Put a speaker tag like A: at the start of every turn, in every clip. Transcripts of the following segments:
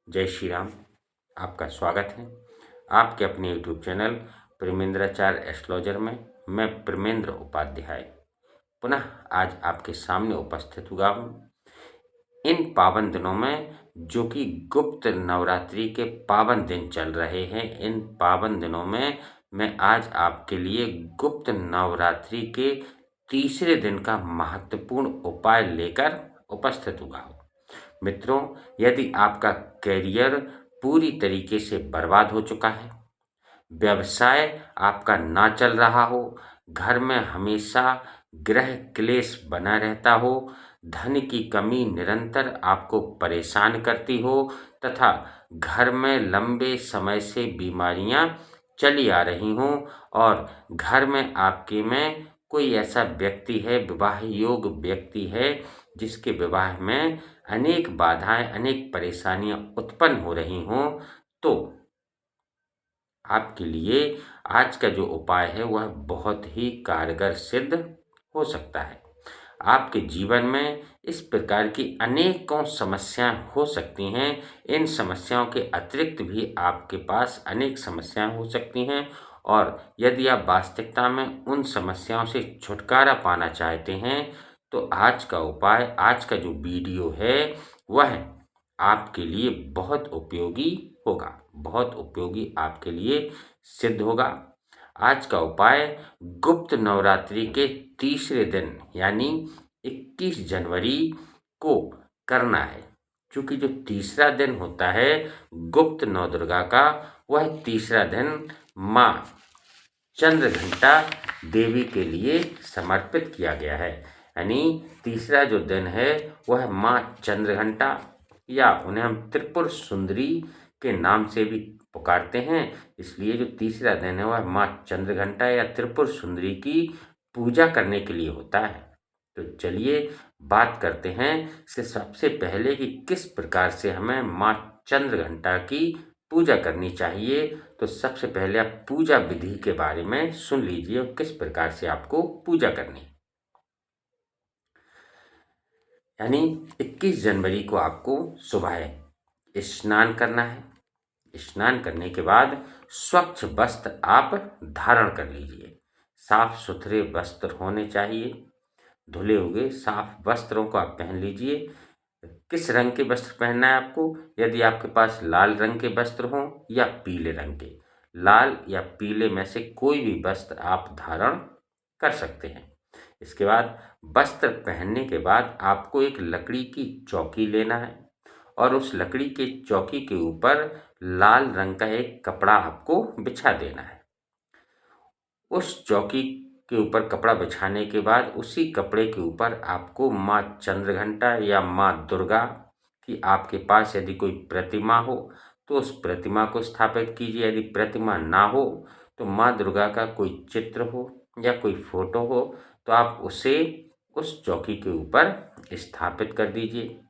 A: जय श्री राम। आपका स्वागत है आपके अपने यूट्यूब चैनल प्रेमेंद्राचार्य एस्ट्रोलॉजर में। मैं प्रेमेंद्र उपाध्याय पुनः आज आपके सामने उपस्थित हुआ हूँ। इन पावन दिनों में जो कि गुप्त नवरात्रि के पावन दिन चल रहे हैं, इन पावन दिनों में मैं आज आपके लिए गुप्त नवरात्रि के तीसरे दिन का महत्वपूर्ण उपाय लेकर उपस्थित हुआ हूँ। मित्रों, यदि आपका करियर पूरी तरीके से बर्बाद हो चुका है, व्यवसाय आपका ना चल रहा हो, घर में हमेशा गृह क्लेश बना रहता हो, धन की कमी निरंतर आपको परेशान करती हो तथा घर में लंबे समय से बीमारियां चली आ रही हों और घर में आपके में कोई ऐसा व्यक्ति है, विवाह योग्य व्यक्ति है, जिसके विवाह में अनेक बाधाएं, अनेक परेशानियां उत्पन्न हो रही हों, तो आपके लिए आज का जो उपाय है वह बहुत ही कारगर सिद्ध हो सकता है। आपके जीवन में इस प्रकार की अनेकों समस्याएं हो सकती हैं। इन समस्याओं के अतिरिक्त भी आपके पास अनेक समस्याएं हो सकती हैं और यदि आप वास्तविकता में उन समस्याओं से छुटकारा पाना चाहते हैं तो आज का उपाय, आज का जो वीडियो है वह आपके लिए बहुत उपयोगी होगा, बहुत उपयोगी आपके लिए सिद्ध होगा। आज का उपाय गुप्त नवरात्रि के तीसरे दिन यानी 21 जनवरी को करना है। क्योंकि जो तीसरा दिन होता है गुप्त नवदुर्गा का, वह तीसरा दिन माँ चंद्रघंटा देवी के लिए समर्पित किया गया है। यानी तीसरा जो दिन है वह माँ चंद्रघंटा या उन्हें हम त्रिपुर सुंदरी के नाम से भी पुकारते हैं, इसलिए जो तीसरा दिन है वह माँ चंद्रघंटा या त्रिपुर सुंदरी की पूजा करने के लिए होता है। तो चलिए बात करते हैं कि सबसे पहले कि किस प्रकार से हमें माँ चंद्रघंटा की पूजा करनी चाहिए। तो सबसे पहले आप पूजा विधि के बारे में सुन लीजिए और किस प्रकार से आपको पूजा करनी है। यानी 21 जनवरी को आपको सुबह स्नान करना है। स्नान करने के बाद स्वच्छ वस्त्र आप धारण कर लीजिए। साफ सुथरे वस्त्र होने चाहिए, धुले हुए साफ वस्त्रों को आप पहन लीजिए। किस रंग के वस्त्र पहनना है आपको? यदि आपके पास लाल रंग के वस्त्र हों या पीले रंग के, लाल या पीले में से कोई भी वस्त्र आप धारण कर सकते हैं। इसके बाद वस्त्र पहनने के बाद आपको एक लकड़ी की चौकी लेना है और उस लकड़ी के चौकी के ऊपर लाल रंग का एक कपड़ा आपको बिछा देना है। उस चौकी के ऊपर कपड़ा बिछाने के बाद उसी कपड़े के ऊपर आपको माँ चंद्रघंटा या माँ दुर्गा की, आपके पास यदि कोई प्रतिमा हो तो उस प्रतिमा को स्थापित कीजिए। यदि प्रतिमा ना हो तो माँ दुर्गा का कोई चित्र हो या कोई फोटो हो तो आप उसे उस चौकी के ऊपर स्थापित कर दीजिए।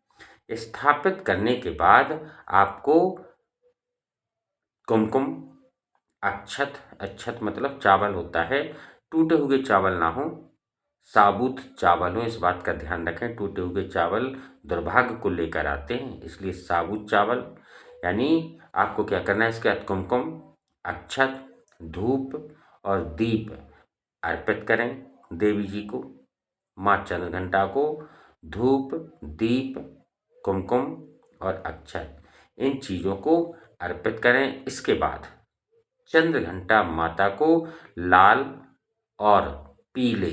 A: स्थापित करने के बाद आपको कुमकुम, अक्षत, अक्षत मतलब चावल होता है, टूटे हुए चावल ना हो, साबुत चावल हो, इस बात का ध्यान रखें। टूटे हुए चावल दुर्भाग्य को लेकर आते हैं, इसलिए साबुत चावल। यानी आपको क्या करना है, इसके बाद कुमकुम, अक्षत, धूप और दीप अर्पित करें देवी जी को। माँ चंद्रघंटा को धूप, दीप, कुमकुम और अक्षत, इन चीज़ों को अर्पित करें। इसके बाद चंद्रघंटा माता को लाल और पीले,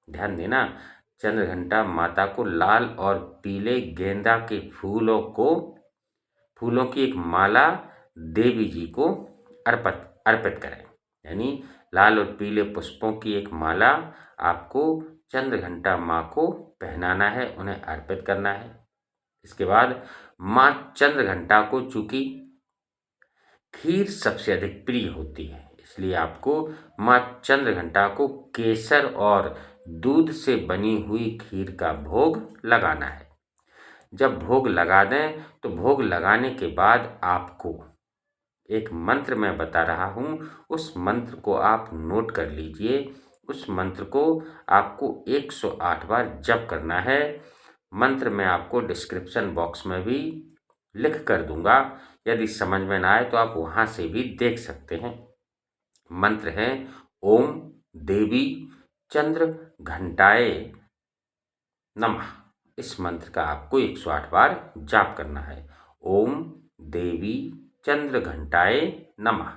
A: ध्यान देना, चंद्रघंटा माता को लाल और पीले गेंदा के फूलों की एक माला देवी जी को अर्पित करें। यानी लाल और पीले पुष्पों की एक माला आपको चंद्रघंटा माँ को पहनाना है, उन्हें अर्पित करना है। इसके बाद माँ चंद्रघंटा को चूंकि खीर सबसे अधिक प्रिय होती है, इसलिए आपको माँ चंद्रघंटा को केसर और दूध से बनी हुई खीर का भोग लगाना है। जब भोग लगा दें तो भोग लगाने के बाद आपको एक मंत्र मैं बता रहा हूँ, उस मंत्र को आप नोट कर लीजिए। उस मंत्र को आपको 108 बार जप करना है। मंत्र मैं आपको डिस्क्रिप्शन बॉक्स में भी लिख कर दूंगा। यदि समझ में ना आए तो आप वहाँ से भी देख सकते हैं। मंत्र है ओम देवी चंद्र घंटाए नमः। इस मंत्र का आपको 108 बार जाप करना है। ओम देवी चंद्र घंटाए नमः।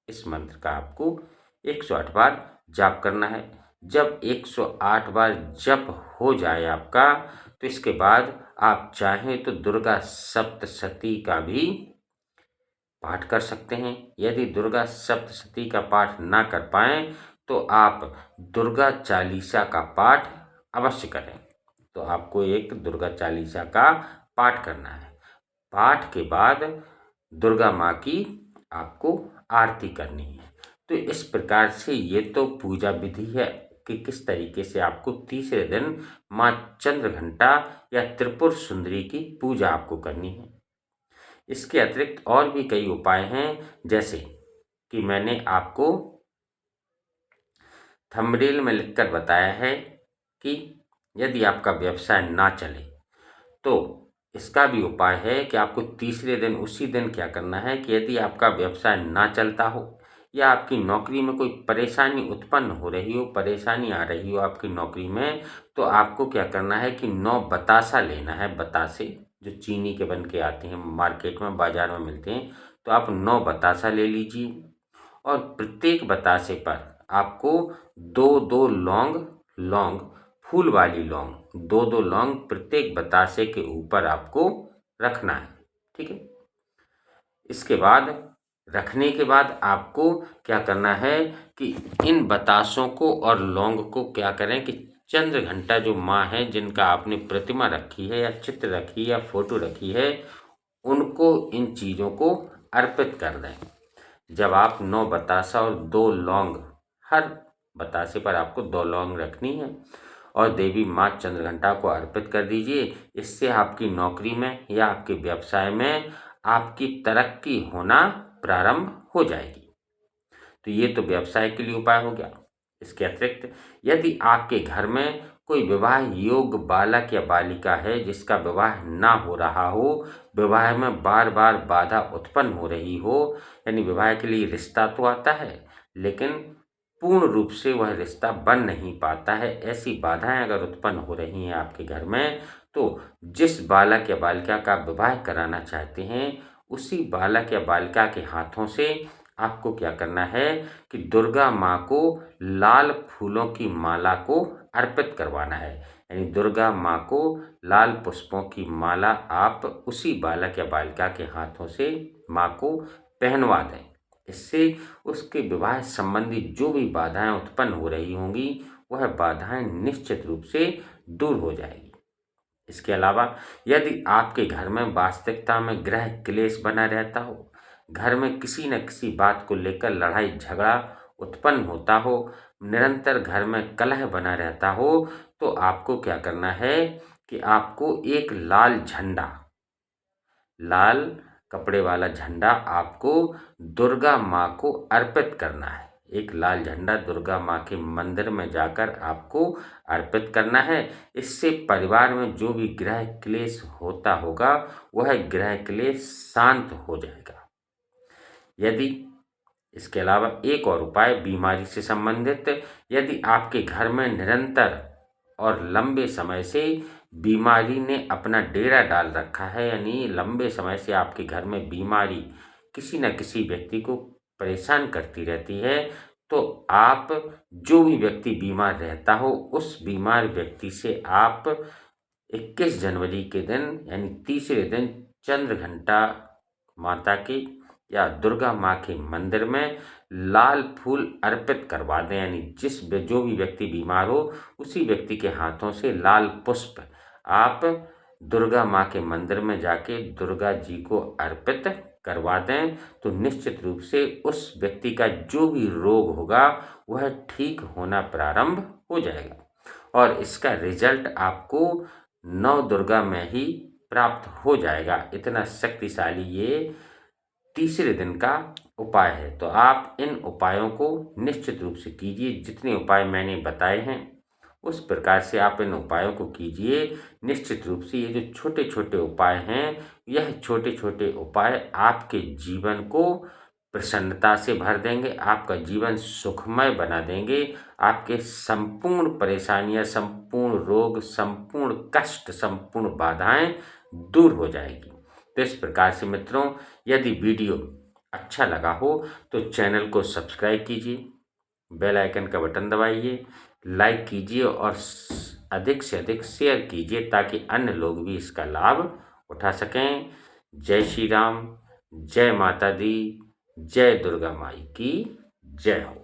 A: इस मंत्र का आपको 108 बार जाप करना है। जब 108 बार जप हो जाए आपका, तो इसके बाद आप चाहें तो दुर्गा सप्तशती का भी पाठ कर सकते हैं। यदि दुर्गा सप्तशती का पाठ ना कर पाएँ तो आप दुर्गा चालीसा का पाठ अवश्य करें। तो आपको एक दुर्गा चालीसा का पाठ करना है। पाठ के बाद दुर्गा माँ की आपको आरती करनी है। तो इस प्रकार से ये तो पूजा विधि है कि किस तरीके से आपको तीसरे दिन माँ चंद्रघंटा या त्रिपुर सुंदरी की पूजा आपको करनी है। इसके अतिरिक्त और भी कई उपाय हैं, जैसे कि मैंने आपको थंबनेल में लिखकर बताया है कि यदि आपका व्यवसाय ना चले तो इसका भी उपाय है कि आपको तीसरे दिन उसी दिन क्या करना है कि यदि आपका व्यवसाय ना चलता हो या आपकी नौकरी में कोई परेशानी उत्पन्न हो रही हो, परेशानी आ रही हो आपकी नौकरी में, तो आपको क्या करना है कि 9 बतासा लेना है। बतासे जो चीनी के बन के आते हैं, मार्केट में बाजार में मिलते हैं, तो आप 9 बतासा ले लीजिए और प्रत्येक बतासे पर आपको दो दो लौंग फूल वाली लौंग, दो दो लौंग प्रत्येक बतासे के ऊपर आपको रखना है। ठीक है। इसके बाद रखने के बाद आपको क्या करना है कि इन बतासों को और लौंग को क्या करें कि चंद्र घंटा जो माँ है जिनका आपने प्रतिमा रखी है या चित्र रखी है या फोटो रखी है, उनको इन चीज़ों को अर्पित कर दें। जब आप 9 बतासा और 2 लौंग, हर बतासे पर आपको 2 लौंग रखनी है और देवी माँ चंद्रघंटा को अर्पित कर दीजिए। इससे आपकी नौकरी में या आपके व्यवसाय में आपकी तरक्की होना प्रारंभ हो जाएगी। तो ये तो व्यवसाय के लिए उपाय हो गया। इसके अतिरिक्त यदि आपके घर में कोई विवाह योग्य बालक या बालिका है जिसका विवाह ना हो रहा हो, विवाह में बार बार बाधा उत्पन्न हो रही हो, यानी विवाह के लिए रिश्ता तो आता है लेकिन पूर्ण रूप से वह रिश्ता बन नहीं पाता है, ऐसी बाधाएं अगर उत्पन्न हो रही हैं आपके घर में, तो जिस बालक या बालिका का विवाह कराना चाहते हैं उसी बालक या बालिका के हाथों से आपको क्या करना है कि दुर्गा माँ को लाल फूलों की माला को अर्पित करवाना है। यानी दुर्गा माँ को लाल पुष्पों की माला आप उसी बालक या बालिका के हाथों से माँ को पहनवा दें। इससे उसके विवाह संबंधी जो भी बाधाएं उत्पन्न हो रही होंगी वह बाधाएं निश्चित रूप से दूर हो जाएगी। इसके अलावा यदि आपके घर में वास्तविकता में गृह क्लेश बना रहता हो, घर में किसी न किसी बात को लेकर लड़ाई झगड़ा उत्पन्न होता हो, निरंतर घर में कलह बना रहता हो, तो आपको क्या करना है कि आपको एक लाल कपड़े वाला झंडा आपको दुर्गा माँ को अर्पित करना है। एक लाल झंडा दुर्गा माँ के मंदिर में जाकर आपको अर्पित करना है। इससे परिवार में जो भी गृह क्लेश होता होगा वह गृह क्लेश शांत हो जाएगा। यदि इसके अलावा एक और उपाय बीमारी से संबंधित, यदि आपके घर में निरंतर और लंबे समय से बीमारी ने अपना डेरा डाल रखा है, यानी लंबे समय से आपके घर में बीमारी किसी न किसी व्यक्ति को परेशान करती रहती है, तो आप जो भी व्यक्ति बीमार रहता हो उस बीमार व्यक्ति से आप 21 जनवरी के दिन यानी तीसरे दिन चंद्रघंटा माता की या दुर्गा माँ के मंदिर में लाल फूल अर्पित करवा दें। यानी जो भी व्यक्ति बीमार हो उसी व्यक्ति के हाथों से लाल पुष्प आप दुर्गा माँ के मंदिर में जाके दुर्गा जी को अर्पित करवा दें, तो निश्चित रूप से उस व्यक्ति का जो भी रोग होगा वह ठीक होना प्रारंभ हो जाएगा और इसका रिजल्ट आपको नौ दुर्गा में ही प्राप्त हो जाएगा। इतना शक्तिशाली ये तीसरे दिन का उपाय है। तो आप इन उपायों को निश्चित रूप से कीजिए। जितने उपाय मैंने बताए हैं उस प्रकार से आप इन उपायों को कीजिए। निश्चित रूप से ये जो छोटे-छोटे उपाय हैं, यह छोटे-छोटे उपाय आपके जीवन को प्रसन्नता से भर देंगे, आपका जीवन सुखमय बना देंगे, आपके संपूर्ण परेशानियाँ, संपूर्ण रोग, संपूर्ण कष्ट, संपूर्ण बाधाएँ दूर हो जाएगी। तो इस प्रकार से मित्रों, यदि वीडियो अच्छा लगा हो तो चैनल को सब्सक्राइब कीजिए, बेल आइकन का बटन दबाइए, लाइक कीजिए और अधिक से अधिक शेयर कीजिए ताकि अन्य लोग भी इसका लाभ उठा सकें। जय श्री राम, जय माता दी, जय दुर्गा माई की जय हो।